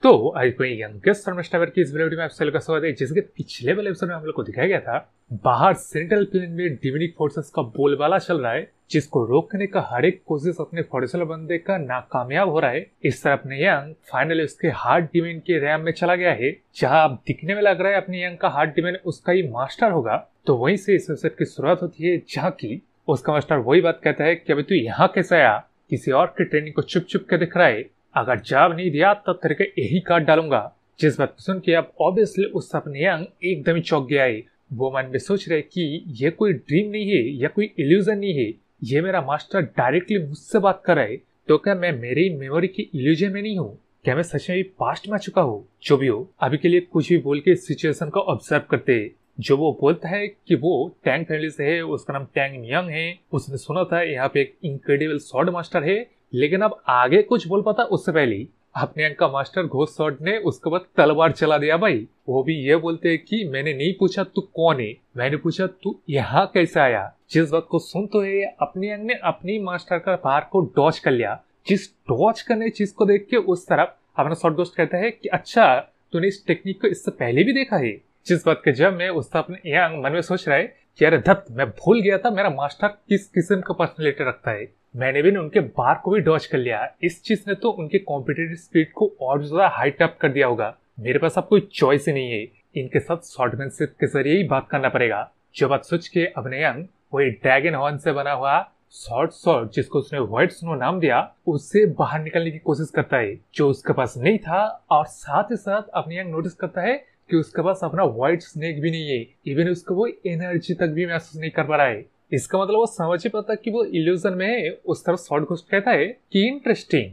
तो आज कोई यंगेस्ट सर्मेस्टर की इस वीडियो में आप सभी का स्वागत है। जैसे कि पिछले वाले एपिसोड में हम लोग को दिखाया गया था, बाहर सेंट्रल प्लेन में डिविनिक फोर्सेस का बोलबाला चल रहा है, जिसको रोकने का हर एक कोशिश अपने फॉरेस्टर बंदे का नाकामयाब हो रहा है। इस तरह अपने यंग फाइनली उसके हार्ट डिमेन के रैम में चला गया है, जहां अब दिखने में लग रहा है अपने यंग का हार्ट डिमेन उसका ही मास्टर होगा। तो वहीं से इस एपिसोड की शुरुआत होती है, जहाँ की उसका मास्टर वही बात कहता है कि अभी तू यहाँ कैसे आया, किसी और की ट्रेनिंग को चुप चुप के दिख रहा है, अगर जवाब नहीं दिया तब तेरे को यही काट डालूंगा। जिस बात को सुन के अब ऑब्वियसली उस अपने यंग एकदम ही चौंक गया है। वो मन में सोच रहे कि ये कोई ड्रीम नहीं है या कोई इल्यूजन नहीं है, ये मेरा मास्टर डायरेक्टली मुझसे बात कर रहा है। तो क्या मैं मेरी मेमोरी की इल्यूजन में नहीं हूँ? क्या मैं सच में पास्ट में आ चुका हूँ? जो भी हो, अभी के लिए कुछ भी बोल के सिचुएशन को ऑब्जर्व करते। जो वो बोलता है कि वो टैंग फैमिली से है, उसका नाम टैंग यंग है, उसने सुना था यहाँ पे एक इनक्रेडिबल स्वॉर्ड मास्टर है, लेकिन अब आगे कुछ बोल पाता उससे पहले अपने यंग का मास्टर घोस्ट स्वॉर्ड ने उसके बाद तलवार चला दिया भाई। वो भी ये बोलते हैं कि मैंने नहीं पूछा तू कौन है, मैंने पूछा तू यहाँ कैसे आया। जिस बात को सुन तो है अपने यंग ने अपनी मास्टर का पार को डॉज कर लिया। जिस डॉज करने चीज को देख के उस तरफ अपना स्वॉर्ड घोस्ट कहता है कि अच्छा तूने इस टेक्निक को इससे पहले भी देखा है। जिस बात के जब में उसका अपने यंग मन में सोच रहा है कि अरे धत, मैं भूल गया था मेरा मास्टर किस किस्म का पर्सनैलिटी रखता है, मैंने भी उनके बार को भी डॉज कर लिया। इस चीज ने तो उनके कॉम्पिटिटिव स्पीड को और ज्यादा हाइट अप कर दिया होगा। मेरे पास अब कोई चॉइस ही नहीं है, इनके साथ शॉर्टमैनशिप के जरिए ही बात करना पड़ेगा। जो बात सोच के अपने यंग वही ड्रैगन हॉर्न से बना हुआ स्वॉर्ड जिसको उसने व्हाइट स्नो नाम दिया, उससे बाहर निकलने की कोशिश करता है, जो उसके पास नहीं था। और साथ ही साथ अपने यंग नोटिस करता है कि उसके पास अपना व्हाइट स्नेक भी नहीं है, इवन उसको वो एनर्जी तक भी महसूस नहीं कर पा रहा है। इसका मतलब वो समझ ही पाता कि वो इल्यूजन में है। उस तरफ स्वॉर्ड घोस्ट कहता है कि इंटरेस्टिंग,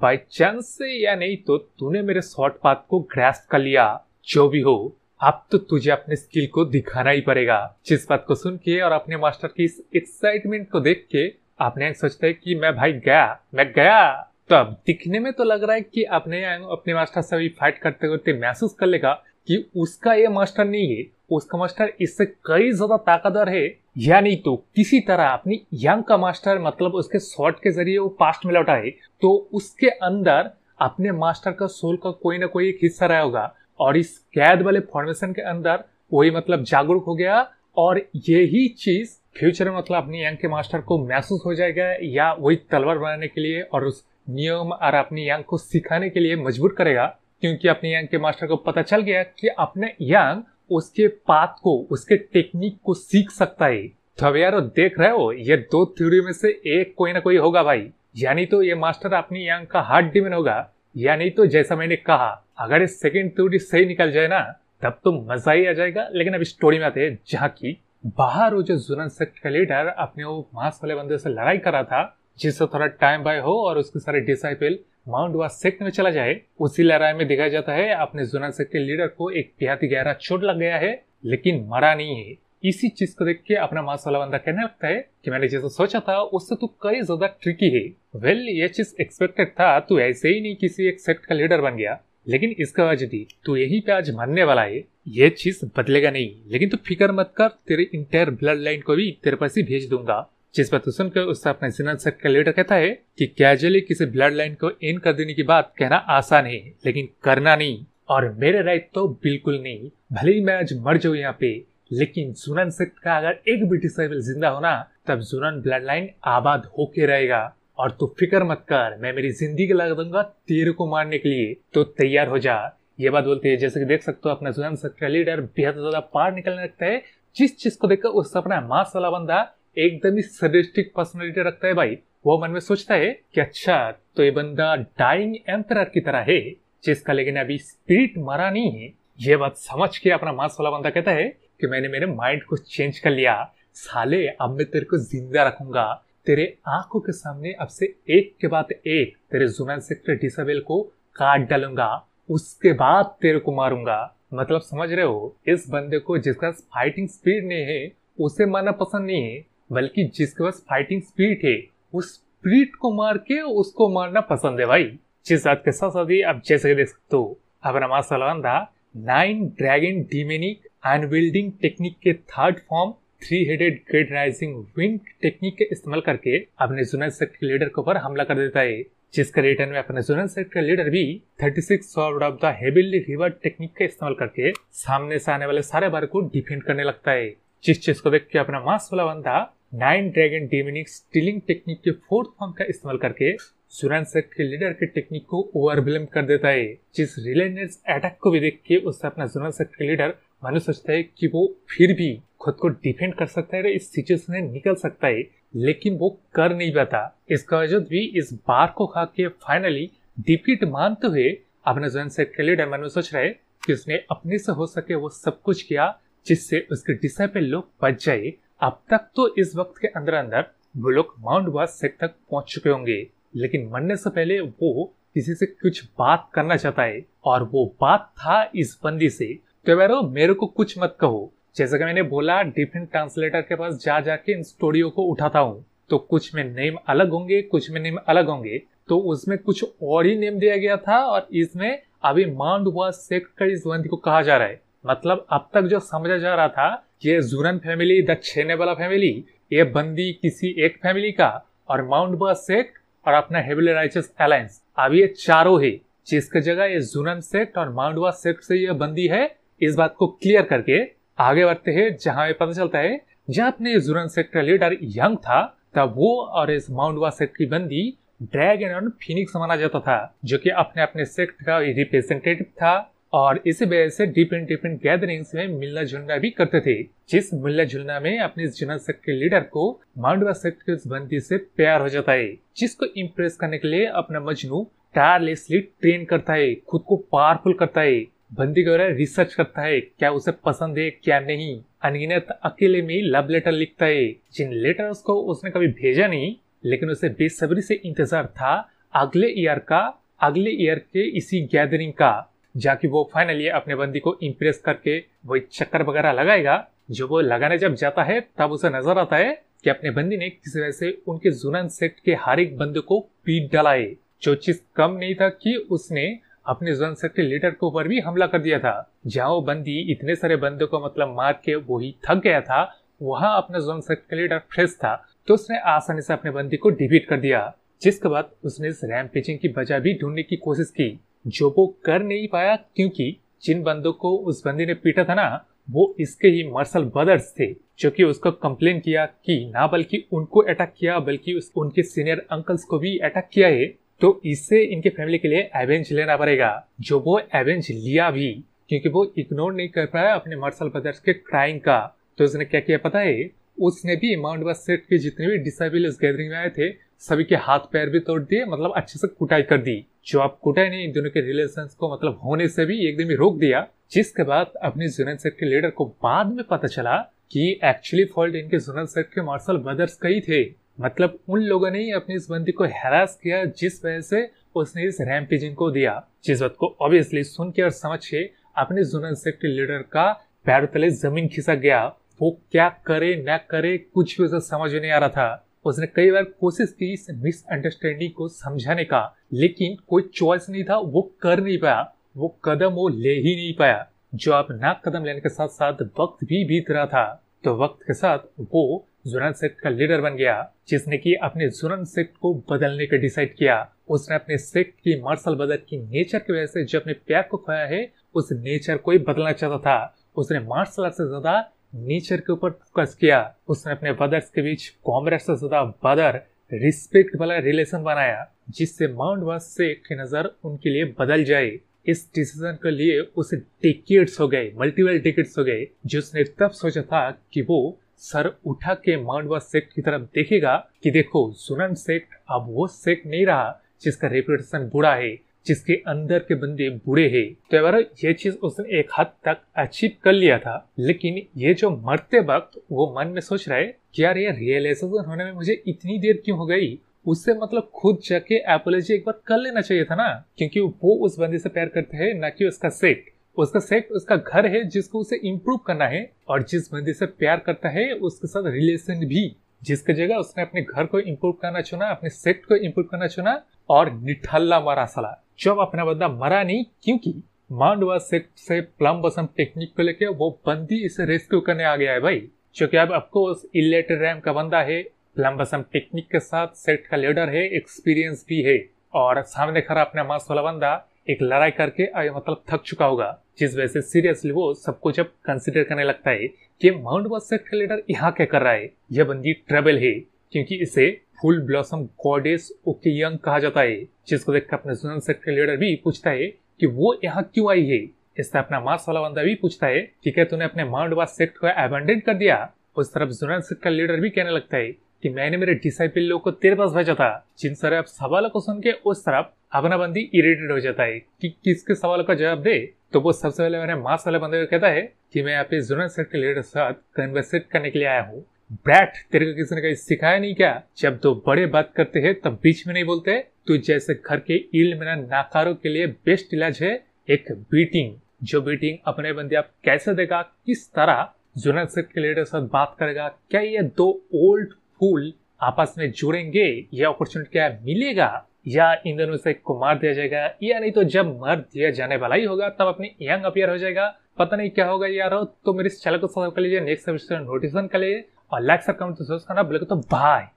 बाय चांस से या नहीं तो तूने मेरे स्वॉर्ड पाथ को ग्रास्प कर लिया। जो भी हो, अब तो तुझे अपने स्किल को दिखाना ही पड़ेगा। जिस बात को सुन के और अपने मास्टर की इस एक्साइटमेंट को देख के अपने यंग सोचता है कि मैं गया। तब दिखने में तो लग रहा है कि अपने यंग अपने मास्टर से भी फाइट करते करते महसूस कर लेगा कि उसका ये मास्टर नहीं है, उसका मास्टर इससे कई ज्यादा ताकतवर है। या नहीं तो किसी तरह अपनी यंग का मास्टर मतलब उसके स्वॉर्ड के जरिए वो पास्ट में लौटा है, तो उसके अंदर अपने मास्टर का सोल का कोई ना कोई एक हिस्सा रहा होगा, और इस कैद वाले फॉर्मेशन के अंदर वही मतलब जागरूक हो गया, और यही चीज फ्यूचर में मतलब अपनी यंग के मास्टर को महसूस हो जाएगा, या वही तलवार बनाने के लिए और उस नियम और अपनी यंग को सिखाने के लिए मजबूर करेगा। क्योंकि अपने यंग के मास्टर को पता चल गया कि अपने यंग उसके पाथ को, उसके टेक्निक को सीख सकता है। तो अब यार देख रहे हो, ये दो थ्योरी में से एक कोई ना कोई होगा भाई। यानी तो ये मास्टर अपनी यंग का हार्ट डिमेन होगा, या नहीं तो जैसा मैंने कहा अगर इस सेकंड थ्योरी सही निकल जाए ना, तब तो मजा ही आ जाएगा। लेकिन अब स्टोरी में आते हैं, जहाँ की बाहर वो जो जुनन सेक्ट का लीडर अपने वो मांस वाले बंदे से लड़ाई कर रहा था, जिससे थोड़ा टाइम बाय हो और उसके सारे डिसाइपल माउंट वा सेक्ट में चला जाए। उसी लड़ाई में दिखाया जाता है अपने जुनन सेक्ट के लीडर को एक बेहद ही गहरा चोट लग गया है, लेकिन मरा नहीं है। इसी चीज को देख के अपना मांस वाला बंदा कहने लगता है कि मैंने जैसा सोचा था उससे तू कई ज्यादा ट्रिकी है। वेल, ये चीज एक्सपेक्टेड था, तू ऐसे ही नहीं किसी एक सेक्ट का लीडर बन गया, लेकिन इसका वजह थी तू यही पे आज मरने वाला है। ये चीज बदलेगा नहीं, लेकिन तू फिक्र मत कर, तेरे इंटायर ब्लड लाइन को भी तेरे पास ही भेज दूंगा। जिस बात सुनकर उससे अपने जुनन सेक्ट का लीडर कहता है कि कैजुअली किसी ब्लड लाइन को इन कर देने की बात कहना आसान है, लेकिन करना नहीं, और मेरे राइट तो बिल्कुल नहीं। भले ही मैं आज मर जाऊं यहाँ पे, लेकिन जुनन सेक्ट का अगर एक भी डिसाइबल जिंदा होना, तब जुनन ब्लड लाइन आबाद होके रहेगा। और तू फिक्र मत कर, मैं मेरी जिंदगी लगा दूंगा तेरे को मारने के लिए, तो तैयार हो जा। ये बात बोलते है, जैसे कि देख सकते हो अपना जुनन सेक्ट का लीडर बेहद ज्यादा पार निकलने लगता है। जिस चीज को देखकर उससे अपना मांस वाला बंदा एकदम ही सडिस्टिक पर्सनालिटी रखता है भाई। वो मन में सोचता है कि अच्छा तो ये बंदा डाइंग एम्परर की तरह है, जिसका लेकिन अभी स्पिरिट मरा नहीं है। ये बात समझ के अपना मांस वाला बंदा कहता है कि मैंने मेरे माइंड को चेंज कर लिया साले, अब मैं तेरे को जिंदा रखूंगा, तेरे आंखों के सामने अब से एक के बाद एक तेरे जुनन सेक्टर डिसेबल को काट डालूंगा, उसके बाद तेरे को मारूंगा। मतलब समझ रहे हो, इस बंदे को जिसका फाइटिंग स्पीड नहीं है उसे मारना पसंद नहीं है, बल्कि जिसके पास फाइटिंग स्पिरिट है उस स्पिरिट को मार के उसको मारना पसंद है भाई। जिस बात के साथ साथ ही आप जैसे कि देख सकते हो अपना मास्टर बंदा 9 ड्रैगन डिमेनिक अनविल्डिंग टेक्निक के third form 3 headed great rising wind technique के इस्तेमाल करके अपने जुनन सेक्ट के लीडर के ऊपर हमला कर देता है। जिसके रिटर्न में अपने जुनन सेक्ट का लीडर भी 36 sword of the heavily revered technique का इस्तेमाल करके सामने से आने वाले सारे बार को डिफेंड करने लगता है। जिस चीज को देख के अपना मास वाला बंदा 9 ड्रैगन डेमोनिक स्टीलिंग टेक्निक के 4th फॉर्म का इस्तेमाल करके जुनन सेक्ट के लीडर के टेक्निक को ओवरवेलम कर देता है। जिस रिलेटेड अटैक को भी देख के उससे अपना जुनन सेक्ट के लीडर मानो सोचता है कि वो फिर भी खुद को डिफेंड कर सकता है, इस सिचुएशन से निकल सकता है, लेकिन वो कर नहीं पाता। इसका वजह भी इस बार को खा के फाइनली डिफीट मानते हुए अपने जुनन सेक्ट के लीडर मन में सोच रहे कि उसने अपने से हो सके वो सब कुछ किया जिससे उसके डिसाइपल लोग बच जाए। अब तक तो इस वक्त के अंदर अंदर वो लोग माउंट वास सेक्ट तक पहुंच चुके होंगे, लेकिन मरने से पहले वो किसी से कुछ बात करना चाहता है और वो बात था इस बंदी से। तो यारो मेरे को कुछ मत कहो, जैसा कि मैंने बोला डिफरेंट ट्रांसलेटर के पास जा जाके इन स्टोरियों को उठाता हूँ, तो कुछ में नेम अलग होंगे, कुछ में नेम अलग होंगे। तो उसमें कुछ और ही नेम दिया गया था और इसमें अभी माउंट वास सेक्ट का इस बंदी को कहा जा रहा है। मतलब अब तक जो समझा जा रहा था ये जुनन फैमिली, द छेने वाला फैमिली, ये बंदी किसी एक फैमिली का, और माउंट वास सेक्ट और अपना हेविली राइचस अलायंस, अब ये चारों है। जिसकी जगह ये जुनन सेक्ट और माउंट वास सेक्ट से ये बंदी है। इस बात को क्लियर करके आगे बढ़ते हैं, जहां पता चलता है जब अपने जुनन सेक्ट का लीडर यंग था तब वो और इस माउंट वास सेक्ट की बंदी ड्रैगन और फिनिक्स माना जाता था, जो कि अपने अपने सेक्ट का रिप्रेजेंटेटिव था और इसी वजह से डिफरेंट गैदरिंग्स में मिलना जुलना भी करते थे। जिस मिलना जुलना में अपने जुनन सेक्ट के लीडर को माउंट वास सेक्ट की उस बंदी से प्यार हो जाता है, जिसको इम्प्रेस करने के लिए अपना मजनू टायरलेसली ट्रेन करता है, खुद को पावरफुल करता है, बंदी के बारे में रिसर्च करता है, क्या उसे पसंद है क्या नहीं। अनगिनत अकेले में लव लेटर लिखता है, जिन लेटर्स को उसने कभी भेजा नहीं, लेकिन उसे बेसब्री से इंतजार था अगले ईयर के इसी गैदरिंग का, जाकि वो फाइनली अपने बंदी को इम्प्रेस करके वो चक्कर वगैरह लगाएगा। जो वो लगाने जब जाता है तब उसे नजर आता है कि अपने बंदी ने किसी वजह से उनके जुनन सेक्ट के हर एक बंदे को पीट डाला है। जो चीज कम नहीं था कि उसने अपने जुनन सेक्ट के लीडर के ऊपर भी हमला कर दिया था। जहाँ वो बंदी इतने सारे बंदों को मतलब मार के वो ही थक गया था, वहां अपने जुनन सेक्ट का लीडर फ्रेश था, तो उसने आसानी से अपने बंदी को डिफीट कर दिया। जिसके बाद उसने इस रैम्पेजिंग की वजह भी ढूंढने की कोशिश की, जो वो कर नहीं पाया, क्योंकि जिन बंदों को उस बंदी ने पीटा था ना, वो इसके ही मार्शल ब्रदर्स थे, जो कि उसको कंप्लेन किया कि ना बल्कि उनको अटैक किया बल्कि उनके सीनियर अंकल्स को भी अटैक किया है, तो इससे इनके फैमिली के लिए एवेंज लेना पड़ेगा। जो वो एवेंज लिया भी, क्योंकि वो इग्नोर नहीं कर पाया अपने मार्शल ब्रदर्स के क्राइम का। तो उसने क्या किया पता है, उसने भी माउंट वास सेक्ट के जितने भी डिसाइबल इस गैदरिंग में आए थे सभी के हाथ पैर भी तोड़ दिए, मतलब अच्छे से कुटाई कर दी। जो अब कुटाई ने इन दोनों के रिलेशंस को मतलब होने से भी एकदम ही रोक दिया। जिसके बाद अपने जुनन सेक्ट के लीडर को बाद में पता चला कि एक्चुअली फॉल्ट इनके जुनन सेक्ट के मार्शल ब्रदर्स का ही थे। मतलब उन लोगों ने ही अपनी इस बंदी को हैरास किया, जिस वजह से उसने इस रैम्पेजिंग को दिया। जिस बात को ऑब्वियसली सुन के और समझ के अपने जुनन सेक्ट के लीडर का पैर तले जमीन खिसक गया। वो क्या करे ना करे कुछ भी उसे समझ में नहीं आ रहा था। उसने कई बार कोशिश की इस मिसअंडरस्टैंडिंग को समझाने का, लेकिन कोई चॉइस नहीं था, वो कर नहीं पाया, वो कदम वो ले ही नहीं पाया। जो अब ना कदम लेने के साथ साथ वक्त भी बीत रहा था, तो वक्त के साथ वो जुनन सेक्ट का लीडर बन गया, जिसने कि अपने जुनन सेक्ट को बदलने का डिसाइड किया। उसने अपने सेक्ट की मार्शल ब्रदर की नेचर की वजह से जो अपने प्यार को खोया है, उस नेचर को ही बदलना चाहता था। उसने मार्शल आर्ट से ज्यादा नेचर के ऊपर फोकस किया। उसने अपने ब्रदर्स के बीच कॉमरेड से ज्यादा ब्रदर रिस्पेक्ट वाला रिलेशन बनाया, जिससे माउंट वास सेक्ट की नजर उनके लिए बदल जाए। इस डिसीजन के लिए उसे डिकेड्स हो गए, मल्टीपल डिकेड्स हो गए, जिसने तब सोचा था कि वो सर उठा के माउंट वास सेक्ट की तरफ देखेगा कि देखो जुनन सेक्ट अब वो सेक्ट नहीं रहा जिसका रेपुटेशन बुरा है, जिसके अंदर के बंदे बुरे हैं। तो यार ये चीज उसने एक हद तक अचीव कर लिया था, लेकिन ये जो मरते वक्त वो मन में सोच रहा है कि यार ये रियलाइजेशन होने में मुझे इतनी देर क्यों हो गई। उससे मतलब खुद जाके एपोलॉजी एक बार कर लेना चाहिए था ना, क्योंकि वो उस बंदे से प्यार करते हैं, ना कि उसका सेक्ट। उसका सेक्ट उसका घर है जिसको उसे इम्प्रूव करना है, और जिस बंदे से प्यार करता है उसके साथ रिलेशन भी। जिसकी जगह उसने अपने घर को इम्प्रूव करना चुना, अपने सेक्ट को इम्प्रूव करना चुना, और निठल्ला मारा साला। जब अपना बंदा मरा नहीं, क्योंकि माउंट वास सेक्ट से प्लम बसम टेक्निक को लेके वो बंदी इसे रेस्क्यू करने आ गया है भाई। क्योंकि अब आपको उस इलेटर रैम का बंदा है, प्लम बसम टेक्निक के साथ सेक्ट का लीडर है, एक्सपीरियंस भी है, और सामने खड़ा अपना मांस वाला बंदा एक लड़ाई करके मतलब थक चुका होगा, जिस वजह से सीरियसली वो सबको जब कंसिडर करने लगता है कि माउंट बस सेक्ट का लीडर यहाँ क्या कर रहा है। यह बंदी ट्रबल है क्योंकि इसे फुल ब्लॉसम गॉडेस ओकेयंग कहा जाता है, जिसको देखकर अपने जुनन सेक्ट का लीडर भी पूछता है कि वो यहाँ क्यों आई है। इससे अपना मांस वाला बंदा भी पूछता है कि क्या तूने अपने माउंट बस सेक्ट को अबैंडन कर दिया। उस तरफ जुनन सेक्ट का लीडर भी कहने लगता है कि मैंने मेरे डिसाइपल लोग को तेरे पास भेजा था। जिन सारे अब सवालों को सुन के उस तरफ अपना बंदी इरिटेट हो जाता है कि किसके सवालों का जवाब दे। तो वो सबसे पहले मेरे मांस वाले बंदे को कहता है कि मैं अपने जुनन सेक्ट के लीडर के साथ कन्वर्सेट करने के लिए आया हूँ। ब्रैट, तेरे को किसी ने कहीं सिखाया नहीं क्या? जब दो बड़े बात करते हैं तब बीच में नहीं बोलते। तो जैसे घर के इल में नाकारों के लिए बेस्ट इलाज है एक बीटिंग। जो बीटिंग अपने बंदे आप कैसे देगा, किस तरह जुनन सेक्ट के लीडर के साथ बात करेगा, क्या ये दो ओल्ड फूल आपस में जुड़ेंगे, या अपॉर्चुनिटी क्या मिलेगा, या इन दोनों से एक को मार दिया जाएगा, या नहीं तो जब मार दिया जाने वाला ही होगा तब अपनी यंग अपीयर हो जाएगा। पता नहीं क्या होगा यार। तो मेरे इस चैनल को सब्सक्राइब कर लीजिए, नेक्स्ट एपिसोड नोटिफिकेशन कर लीजिए और लाइक सर कमेंट तो करना बोले तो बाय।